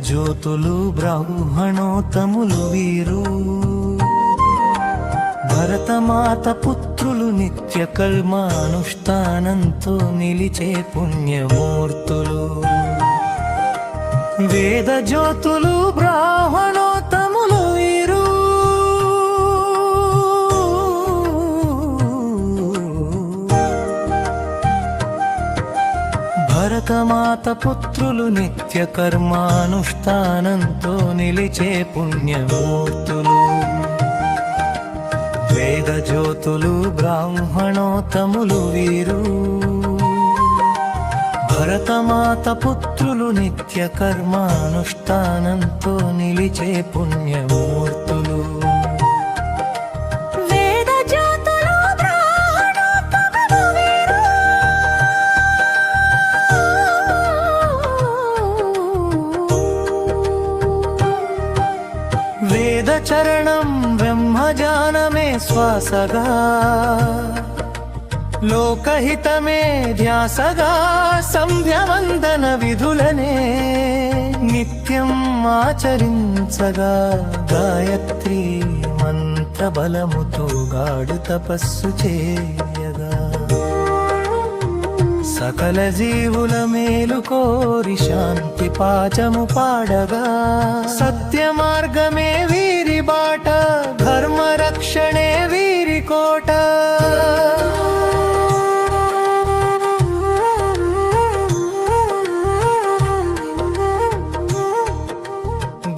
జ్యోతులు బ్రాహ్మణోత్తములు వీరు భరతమాత పుత్రులు నిత్య కర్మానుష్ఠానంతో నిలిచే పుణ్యమూర్తులు వేద జ్యోతులు బ్రాహ్మణోత్తములు వీరు భరతమాత పుత్రులు నిత్య కర్మానుష్ఠానంతో నిలిచే పుణ్యమూర్తులు వేద జ్యోతులు బ్రాహ్మణోత్తములు వీరు భరతమాత పుత్రులు నిత్య కర్మానుష్ఠానంతో నిలిచే పుణ్యమూర్తులు వేద చరణం బ్రహ్మజానమే శ్వాసగా లోకహితమే ధ్యాసగా సంధ్యవందన విధులనే నిత్యం ఆచరించగా గాయత్రి మంత్ర బలముతో గాఢ తపస్సు చేయగా సకల జీవుల మేలు కోరి శాంతి పాచము పాడగా సత్య మార్గమే వీరి బాట ధర్మ రక్షణే వీరి కోట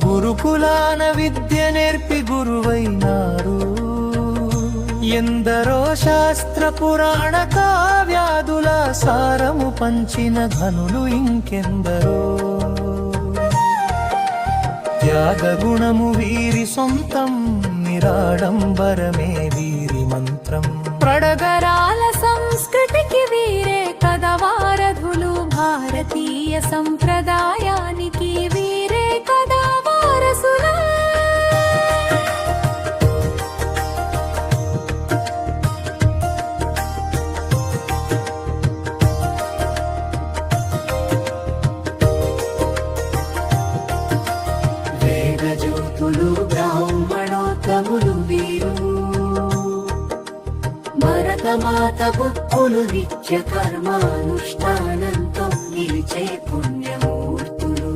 గురుకులాన విద్య నేర్పి గురువైనారు ఎందరో శాస్త్ర పురాణ కావ్యాదుల సారము పంచిన ఘనులు ఇంకెందరో త్యాగ గుణము వీరి సొంతం నిరాడంబరమే వీరి మంత్రం ప్రడగరాల సంస్కృతికి వీరే కదవారధులు భారతీయ సంప్రదాయానికి వీరే కదా వారసులు జ్యోతులు బ్రాహ్మణోత్తములు వీరు భరతమాత పుత్రులు నిత్య కర్మానుష్ఠానంతో నిలిచే పుణ్యమూర్తులు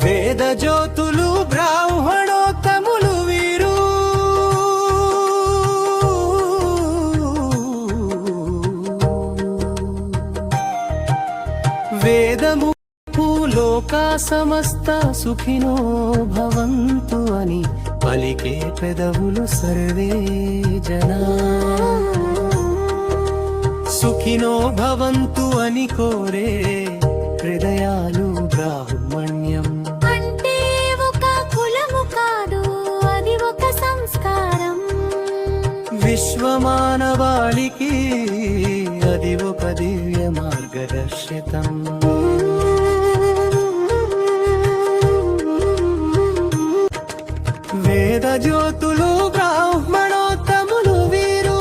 వేద జ్యోతులు బ్రాహ్మణోత్తములు వీరు వేదము లోకా సమస్త సుఖినో భవంతు అని పలికే పెదవులు సర్వే జనా సుఖినో భవంతు అని కోరే హృదయాలు బ్రాహ్మణ్యం అంటే ఒక కులము కాదు అది ఒక సంస్కారం విశ్వమానవాళికి అది ఒక దివ్య మార్గదర్శితం వేద జ్యోతులు బ్రాహ్మణోత్తములు వీరు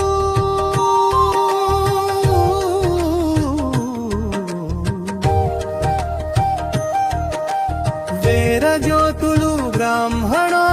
వేద జ్యోతులు బ్రాహ్మణో